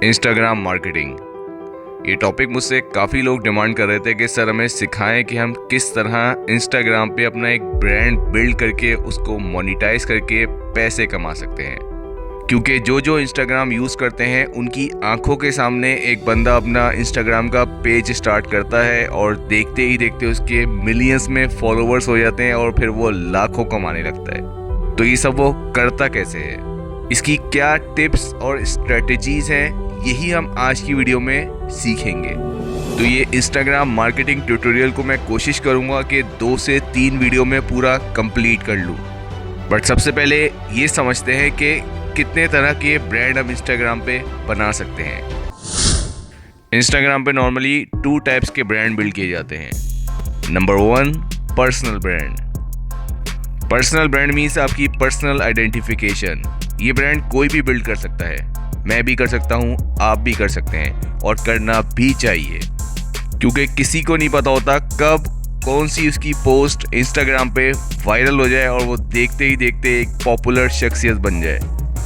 Instagram marketing. ये topic मुझसे काफ़ी लोग डिमांड कर रहे थे कि सर हमें सिखाएं कि हम किस तरह इंस्टाग्राम पे अपना एक ब्रांड बिल्ड करके उसको मोनेटाइज करके पैसे कमा सकते हैं। क्योंकि जो इंस्टाग्राम यूज़ करते हैं उनकी आंखों के सामने एक बंदा अपना इंस्टाग्राम का पेज स्टार्ट करता है और देखते ही देखते उसके मिलियंस में फॉलोअर्स हो जाते हैं और फिर वो लाखों कमाने लगता है। तो ये सब वो करता कैसे है, इसकी क्या टिप्स और स्ट्रेटजीज हैं, यही हम आज की वीडियो में सीखेंगे। तो ये इंस्टाग्राम मार्केटिंग ट्यूटोरियल को मैं कोशिश करूंगा कि 2 से 3 वीडियो में पूरा कंप्लीट कर लूं। बट सबसे पहले ये समझते हैं कि कितने तरह के ब्रांड हम इंस्टाग्राम पे बना सकते हैं। इंस्टाग्राम पे नॉर्मली 2 टाइप्स के ब्रांड बिल्ड किए जाते हैं। Number 1, personal brand. Personal brand means आपकी पर्सनल आइडेंटिफिकेशन। ये ब्रांड कोई भी बिल्ड कर सकता है, मैं भी कर सकता हूँ, आप भी कर सकते हैं और करना भी चाहिए, क्योंकि किसी को नहीं पता होता कब कौन सी उसकी पोस्ट इंस्टाग्राम पे वायरल हो जाए और वो देखते ही देखते एक पॉपुलर शख्सियत बन जाए।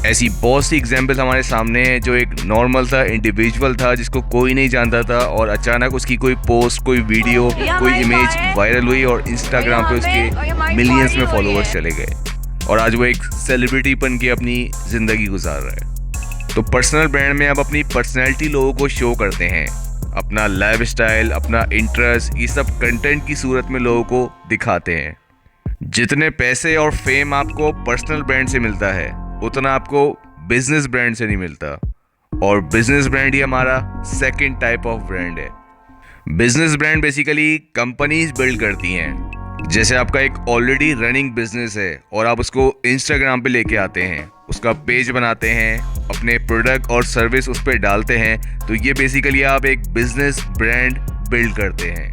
ऐसी बहुत सी एग्जाम्पल्स हमारे सामने हैं। जो एक नॉर्मल था, इंडिविजुअल था, जिसको कोई नहीं जानता था और अचानक उसकी कोई पोस्ट, कोई वीडियो, कोई इमेज वायरल हुई और इंस्टाग्राम पे उसके मिलियंस में फॉलोअर्स चले गए और आज वो एक सेलिब्रिटी बन के अपनी ज़िंदगी गुजार रहा है। तो पर्सनल ब्रांड में आप अपनी पर्सनैलिटी लोगों को शो करते हैं, अपना लाइफस्टाइल, अपना इंटरेस्ट, ये सब कंटेंट की सूरत में लोगों को दिखाते हैं। जितने पैसे और फेम आपको पर्सनल ब्रांड से मिलता है उतना आपको बिजनेस ब्रांड से नहीं मिलता, और बिजनेस ब्रांड ही हमारा सेकंड टाइप ऑफ ब्रांड है। Business brand basically companies build करती हैं। जैसे आपका एक ऑलरेडी रनिंग बिजनेस है और आप उसको इंस्टाग्राम पे लेके आते हैं, उसका पेज बनाते हैं, अपने प्रोडक्ट और सर्विस उस पर डालते हैं, तो ये बेसिकली आप एक बिजनेस ब्रांड बिल्ड करते हैं।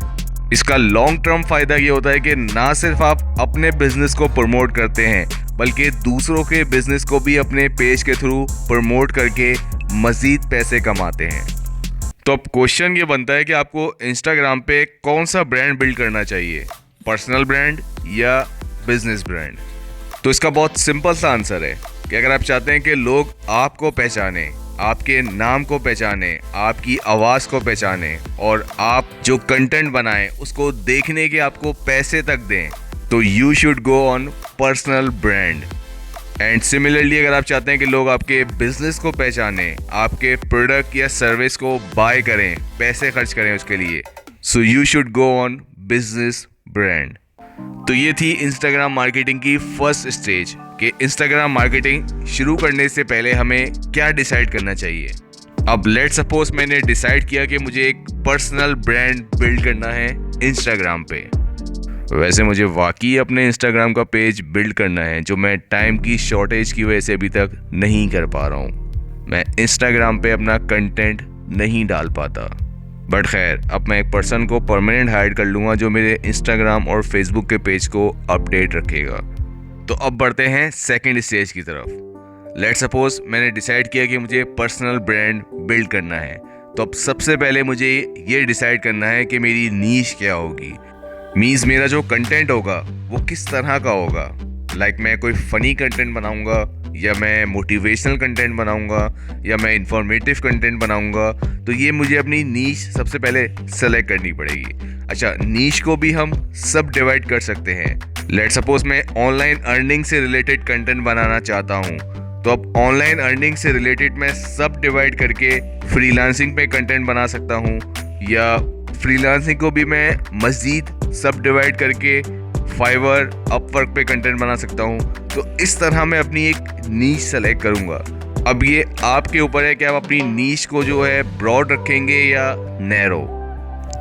इसका लॉन्ग टर्म फायदा ये होता है कि ना सिर्फ आप अपने बिजनेस को प्रमोट करते हैं बल्कि दूसरों के बिजनेस को भी अपने पेज के थ्रू प्रमोट करके मजीद पैसे कमाते हैं। तो अब क्वेश्चन ये बनता है कि आपको इंस्टाग्राम पे कौन सा ब्रांड बिल्ड करना चाहिए, पर्सनल ब्रांड या बिजनेस ब्रांड। तो इसका बहुत सिंपल सा आंसर है कि अगर आप चाहते हैं कि लोग आपको पहचाने, आपके नाम को पहचाने, आपकी आवाज़ को पहचाने और आप जो कंटेंट बनाएं उसको देखने के आपको पैसे तक दें, तो you should go on personal brand. And similarly अगर आप चाहते हैं कि लोग आपके बिजनेस को पहचाने, आपके प्रोडक्ट या सर्विस को बाय करें, पैसे खर्च करें उसके लिए, so you should go on business brand. तो ये थी इंस्टाग्राम मार्केटिंग की फर्स्ट स्टेज कि इंस्टाग्राम मार्केटिंग शुरू करने से पहले हमें क्या डिसाइड करना चाहिए। अब लेट सपोज मैंने डिसाइड किया कि मुझे एक पर्सनल ब्रांड बिल्ड करना है इंस्टाग्राम पे। वैसे मुझे वाकई अपने इंस्टाग्राम का पेज बिल्ड करना है, जो मैं टाइम की शॉर्टेज की वजह से अभी तक नहीं कर पा रहा हूँ। मैं इंस्टाग्राम पे अपना कंटेंट नहीं डाल पाता। बट खैर, अब मैं एक पर्सन को परमानेंट हायर कर लूँगा जो मेरे इंस्टाग्राम और फेसबुक के पेज को अपडेट रखेगा। तो अब बढ़ते हैं सेकंड स्टेज की तरफ। लेट सपोज मैंने डिसाइड किया कि मुझे पर्सनल ब्रांड बिल्ड करना है, तो अब सबसे पहले मुझे ये डिसाइड करना है कि मेरी नीश क्या होगी। मीन्स मेरा जो कंटेंट होगा वो किस तरह का होगा। लाइक मैं कोई फ़नी कंटेंट बनाऊंगा या मैं मोटिवेशनल कंटेंट बनाऊंगा या मैं इंफॉर्मेटिव कंटेंट बनाऊंगा, तो ये मुझे अपनी नीश सबसे पहले सेलेक्ट करनी पड़ेगी। अच्छा, नीश को भी हम सब डिवाइड कर सकते हैं। लेट सपोज मैं ऑनलाइन अर्निंग से रिलेटेड कंटेंट बनाना चाहता हूँ, तो अब ऑनलाइन अर्निंग से रिलेटेड मैं सब डिवाइड करके फ्रीलांसिंग पे कंटेंट बना सकता हूँ, या फ्रीलांसिंग को भी मैं मज़ीद सब डिवाइड करके फाइवर, अपवर्क पे कंटेंट बना सकता हूँ। तो इस तरह मैं अपनी एक नीश सेलेक्ट करूँगा। अब ये आपके ऊपर है कि आप अपनी नीश को जो है ब्रॉड रखेंगे या नैरो।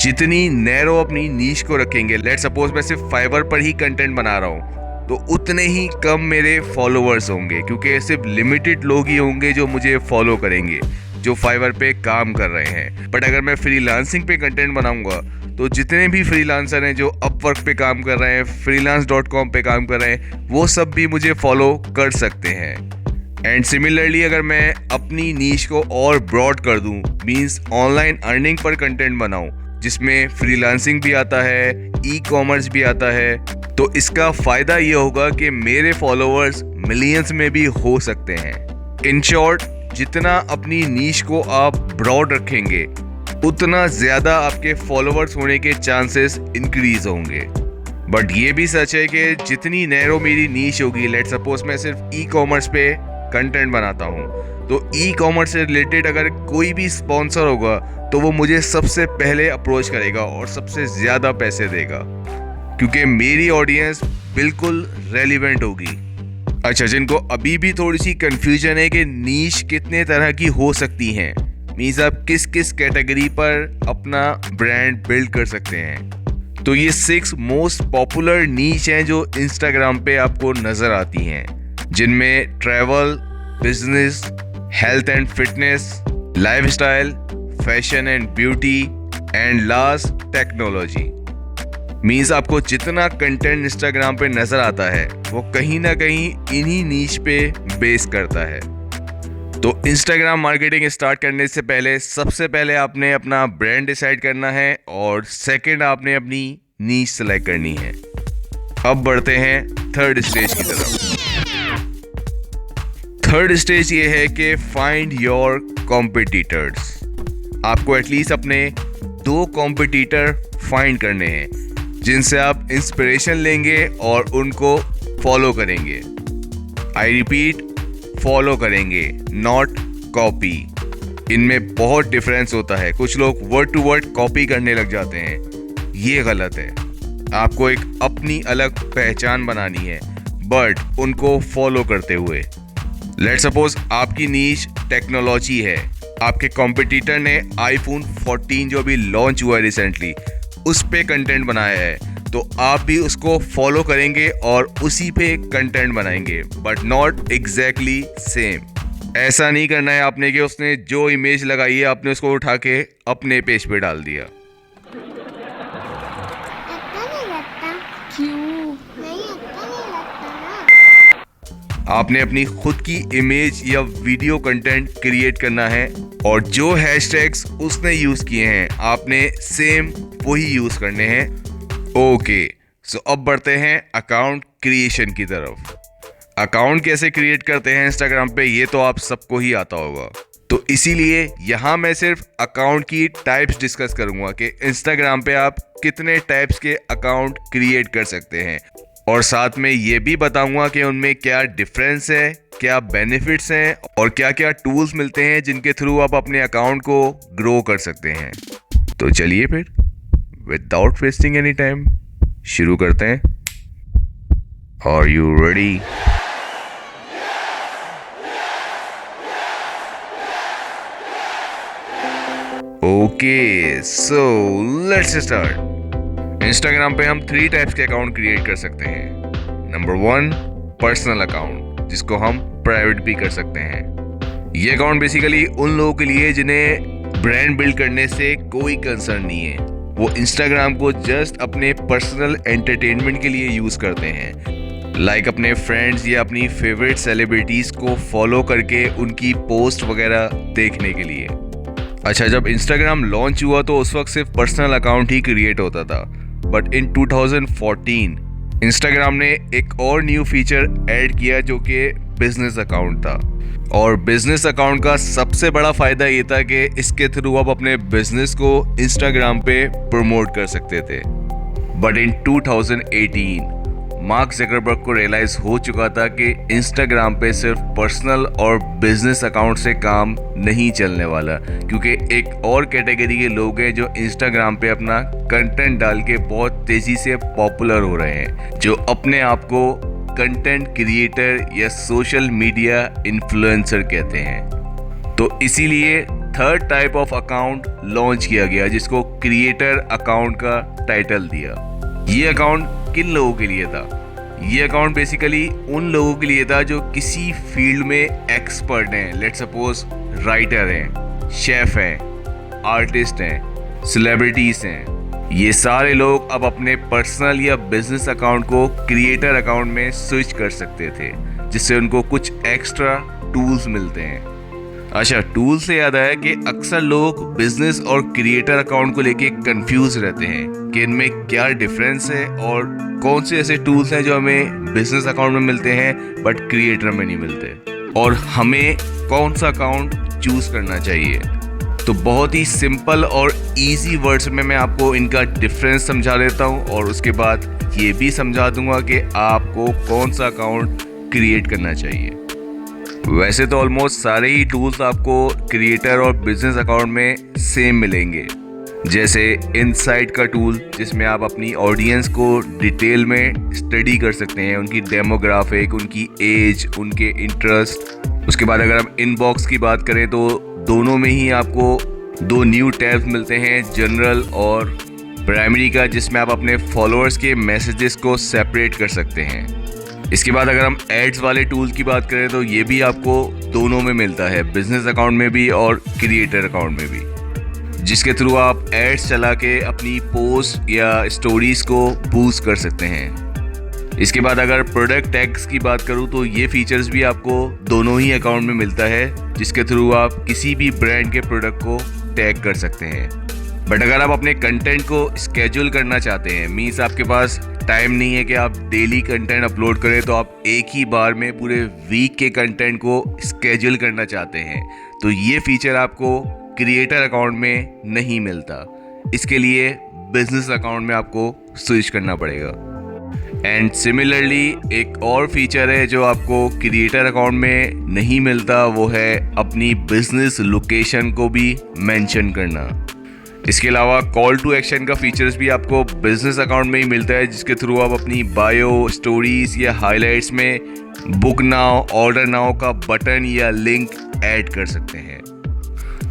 जितनी नैरो अपनी नीश को रखेंगे, लेट सपोज मैं सिर्फ फाइवर पर ही कंटेंट बना रहा हूँ, तो उतने ही कम मेरे फॉलोअर्स होंगे, क्योंकि सिर्फ लिमिटेड लोग ही होंगे जो मुझे फॉलो करेंगे, जो फाइवर पे काम कर रहे हैं। बट अगर मैं फ्रीलांसिंग पे कंटेंट बनाऊंगा तो जितने भी फ्रीलांसर हैं जो अपवर्क पे काम कर रहे हैं, freelance.com पे काम कर रहे हैं, वो सब भी मुझे फॉलो कर सकते हैं। एंड सिमिलरली अगर मैं अपनी नीश को और ब्रॉड कर दूं, means online earning per content बनाऊं जिसमें फ्रीलांसिंग भी आता है, ई कॉमर्स भी आता है, तो इसका फ़ायदा ये होगा कि मेरे फॉलोअर्स मिलियंस में भी हो सकते हैं। इन शॉर्ट, जितना अपनी नीश को आप ब्रॉड रखेंगे उतना ज़्यादा आपके फॉलोअर्स होने के चांसेस इंक्रीज होंगे। बट ये भी सच है कि जितनी नैरो मेरी नीश होगी, लेट सपोज मैं सिर्फ ई कॉमर्स पे कंटेंट बनाता हूँ, तो ई कॉमर्स से रिलेटेड अगर कोई भी स्पॉन्सर होगा तो वो मुझे सबसे पहले अप्रोच करेगा और सबसे ज़्यादा पैसे देगा, क्योंकि मेरी ऑडियंस बिल्कुल रेलिवेंट होगी। अच्छा, जिनको अभी भी थोड़ी सी कंफ्यूजन है कि नीश कितने तरह की हो सकती हैं, मीन्स आप किस किस कैटेगरी पर अपना ब्रांड बिल्ड कर सकते हैं, तो ये 6 मोस्ट पॉपुलर नीश हैं जो इंस्टाग्राम पे आपको नज़र आती हैं, जिनमें travel, business, health and fitness, lifestyle, fashion and beauty and last technology. Means आपको जितना कंटेंट इंस्टाग्राम पे नज़र आता है वो कहीं ना कहीं इन्हीं नीश पे बेस करता है। तो इंस्टाग्राम मार्केटिंग स्टार्ट करने से पहले सबसे पहले आपने अपना ब्रांड डिसाइड करना है और सेकंड आपने अपनी नीश सेलेक्ट करनी है। अब बढ़ते हैं थर्ड स्टेज की तरफ। थर्ड स्टेज ये है कि फाइंड योर कॉम्पिटिटर्स। आपको एटलीस्ट अपने 2 कॉम्पिटिटर फाइंड करने हैं जिनसे आप इंस्पिरेशन लेंगे और उनको फॉलो करेंगे। आई रिपीट, फॉलो करेंगे, नॉट कॉपी। इनमें बहुत डिफरेंस होता है। कुछ लोग वर्ड टू वर्ड कॉपी करने लग जाते हैं, ये गलत है। आपको एक अपनी अलग पहचान बनानी है, बट उनको फॉलो करते हुए। लेट सपोज आपकी नीश टेक्नोलॉजी है, आपके कॉम्पिटिटर ने आईफोन 14 जो अभी लॉन्च हुआ है रिसेंटली, उस पे कंटेंट बनाया है, तो आप भी उसको फॉलो करेंगे और उसी पे कंटेंट बनाएंगे, बट नॉट एग्जैक्टली सेम। ऐसा नहीं करना है आपने कि उसने जो इमेज लगाई है आपने उसको उठा के अपने पेज पे डाल दिया। आपने अपनी खुद की इमेज या वीडियो कंटेंट क्रिएट करना है और जो हैशटैग्स उसने यूज किए हैं आपने सेम वही यूज करने हैं। ओके, सो अब बढ़ते हैं अकाउंट क्रिएशन की तरफ। अकाउंट कैसे क्रिएट करते हैं इंस्टाग्राम पे, ये तो आप सबको ही आता होगा। तो इसीलिए यहाँ मैं सिर्फ अकाउंट की टाइप्स डिस्कस करूंगा कि इंस्टाग्राम पे आप कितने टाइप्स के अकाउंट क्रिएट कर सकते हैं, और साथ में ये भी बताऊंगा कि उनमें क्या डिफरेंस है, क्या बेनिफिट्स हैं और क्या क्या टूल्स मिलते हैं जिनके थ्रू आप अपने अकाउंट को ग्रो कर सकते हैं। तो चलिए फिर विदाउट वेस्टिंग एनी टाइम शुरू करते हैं। Are you ready? Okay, so let's start. Instagram पे हम 3 टाइप्स के अकाउंट क्रिएट कर सकते हैं। नंबर 1, पर्सनल अकाउंट, जिसको हम प्राइवेट भी कर सकते हैं। ये अकाउंट बेसिकली उन लोगों के लिए जिन्हें ब्रांड बिल्ड करने से कोई कंसर्न नहीं है। वो इंस्टाग्राम को जस्ट अपने पर्सनल एंटरटेनमेंट के लिए यूज करते हैं, लाइक अपने फ्रेंड्स या अपनी फेवरेट सेलिब्रिटीज को फॉलो करके उनकी पोस्ट वगैरह देखने के लिए। अच्छा, जब इंस्टाग्राम लॉन्च हुआ तो उस वक्त सिर्फ पर्सनल अकाउंट ही क्रिएट होता था, बट इन 2014 इंस्टाग्राम ने एक और न्यू फीचर ऐड किया जो कि बिजनेस अकाउंट था। और बिजनेस अकाउंट का सबसे बड़ा फायदा ये था कि इसके थ्रू आप अपने बिजनेस को इंस्टाग्राम पे प्रमोट कर सकते थे। बट इन 2018 मार्क ज़करबर्ग को रियलाइज हो चुका था कि इंस्टाग्राम पे सिर्फ पर्सनल और बिजनेस अकाउंट से काम नहीं चलने वाला, क्योंकि एक और कैटेगरी के लोग हैं जो इंस्टाग्राम पे अपना कंटेंट डाल के बहुत तेजी से पॉपुलर हो रहे हैं, जो अपने आप को कंटेंट क्रिएटर या सोशल मीडिया इन्फ्लुएंसर कहते हैं। तो इसीलिए third type of account launch किया गया, जिसको क्रिएटर अकाउंट का टाइटल दिया। ये अकाउंट किन लोगों के लिए था? ये अकाउंट बेसिकली उन लोगों के लिए था जो किसी फील्ड में एक्सपर्ट हैं। लेट्स सपोज राइटर हैं, शेफ हैं, आर्टिस्ट हैं, सेलिब्रिटीज हैं। ये सारे लोग अब अपने पर्सनल या बिजनेस अकाउंट को क्रिएटर अकाउंट में स्विच कर सकते थे, जिससे उनको कुछ एक्स्ट्रा टूल्स मिलते हैं। अच्छा, टूल से याद आया कि अक्सर लोग बिजनेस और क्रिएटर अकाउंट को लेके कंफ्यूज रहते हैं कि इनमें क्या डिफरेंस है और कौन से ऐसे टूल्स हैं जो हमें बिजनेस अकाउंट में मिलते हैं बट क्रिएटर में नहीं मिलते। और हमें कौन सा अकाउंट चूज़ करना चाहिए। तो बहुत ही सिंपल और इजी वर्ड्स में मैं आपको इनका डिफरेंस समझा देता हूँ और उसके बाद ये भी समझा दूंगा कि आपको कौन सा अकाउंट क्रिएट करना चाहिए। वैसे तो ऑलमोस्ट सारे ही टूल्स आपको क्रिएटर और बिजनेस अकाउंट में सेम मिलेंगे, जैसे इनसाइट का टूल जिसमें आप अपनी ऑडियंस को डिटेल में स्टडी कर सकते हैं, उनकी डेमोग्राफिक, उनकी एज, उनके इंटरेस्ट। उसके बाद अगर हम इनबॉक्स की बात करें तो दोनों में ही आपको 2 न्यू टैब्स मिलते हैं, जनरल और प्राइमरी का, जिसमें आप अपने फॉलोअर्स के मैसेजेस को सेपरेट कर सकते हैं। इसके बाद अगर हम एड्स वाले टूल की बात करें तो ये भी आपको दोनों में मिलता है, बिजनेस अकाउंट में भी और क्रिएटर अकाउंट में भी, जिसके थ्रू आप एड्स चला के अपनी पोस्ट या स्टोरीज को बूस्ट कर सकते हैं। इसके बाद अगर प्रोडक्ट टैग्स की बात करूं तो ये फीचर्स भी आपको दोनों ही अकाउंट में मिलता है, जिसके थ्रू आप किसी भी ब्रांड के प्रोडक्ट को टैग कर सकते हैं। बट अगर आप अपने कंटेंट को स्केड्यूल करना चाहते हैं, मीन्स आपके पास टाइम नहीं है कि आप डेली कंटेंट अपलोड करें, तो आप एक ही बार में पूरे वीक के कंटेंट को स्केड्यूल करना चाहते हैं, तो ये फीचर आपको क्रिएटर अकाउंट में नहीं मिलता। इसके लिए बिजनेस अकाउंट में आपको स्विच करना पड़ेगा। एंड सिमिलरली एक और फीचर है जो आपको क्रिएटर अकाउंट में नहीं मिलता, वो है अपनी बिजनेस लोकेशन को भी मेंशन करना। इसके अलावा कॉल टू एक्शन का फीचर्स भी आपको बिजनेस अकाउंट में ही मिलता है, जिसके थ्रू आप अपनी बायो, स्टोरीज या हाइलाइट्स में बुक नाउ, ऑर्डर नाउ का बटन या लिंक ऐड कर सकते हैं।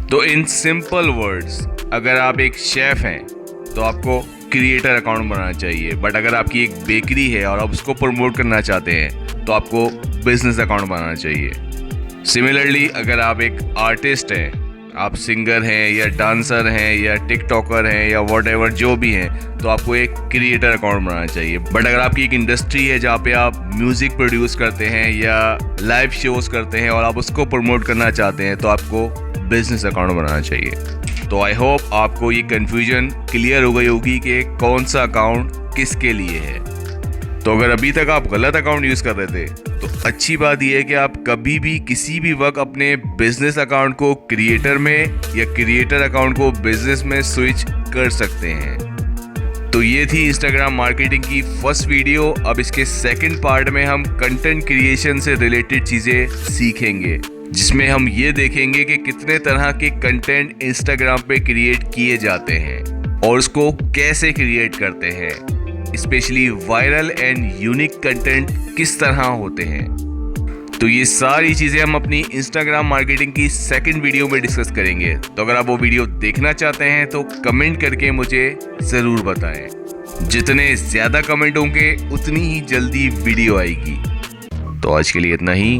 तो इन सिंपल वर्ड्स, अगर आप एक शेफ हैं तो आपको क्रिएटर अकाउंट बनाना चाहिए, बट अगर आपकी एक बेकरी है और आप उसको प्रमोट करना चाहते हैं तो आपको बिजनेस अकाउंट बनाना चाहिए। सिमिलरली अगर आप एक आर्टिस्ट हैं, आप सिंगर हैं या डांसर हैं या टिकटॉकर हैं या व्हाटएवर जो भी हैं, तो आपको एक क्रिएटर अकाउंट बनाना चाहिए। बट अगर आपकी एक इंडस्ट्री है जहाँ पे आप म्यूजिक प्रोड्यूस करते हैं या लाइव शोज करते हैं और आप उसको प्रमोट करना चाहते हैं, तो आपको बिजनेस अकाउंट बनाना चाहिए। तो आई होप आपको ये कन्फ्यूजन क्लियर हो गई होगी कि कौन सा अकाउंट किसके लिए है। तो अगर अभी तक आप गलत अकाउंट यूज़ कर रहे थे तो अच्छी बात यह है कि आप कभी भी किसी भी वक्त अपने बिजनेस अकाउंट को क्रिएटर में या क्रिएटर अकाउंट को बिजनेस में स्विच कर सकते हैं। तो ये थी इंस्टाग्राम मार्केटिंग की फर्स्ट वीडियो। अब इसके सेकंड पार्ट में हम कंटेंट क्रिएशन से रिलेटेड चीज़ें सीखेंगे, जिसमें हम ये देखेंगे कि कितने तरह के कंटेंट इंस्टाग्राम पे क्रिएट किए जाते हैं और उसको कैसे क्रिएट करते हैं, specially viral and unique content किस तरह होते हैं। तो ये सारी चीज़ें हम अपनी इंस्टाग्राम मार्केटिंग की सेकंड वीडियो में डिस्कस करेंगे। तो अगर आप वो वीडियो देखना चाहते हैं तो कमेंट करके मुझे ज़रूर बताएं। जितने ज़्यादा कमेंट होंगे उतनी ही जल्दी वीडियो आएगी। तो आज के लिए इतना ही।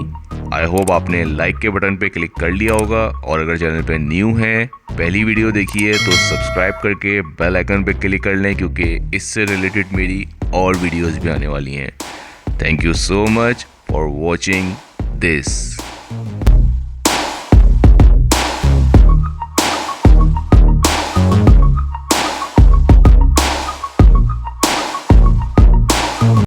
आई होप आपने लाइक के बटन पे क्लिक कर लिया होगा, और अगर चैनल पे न्यू है, पहली वीडियो देखी है, तो सब्सक्राइब करके बेल आइकन पे क्लिक कर लें, क्योंकि इससे रिलेटेड मेरी और वीडियोस भी आने वाली हैं। Thank you so much for watching this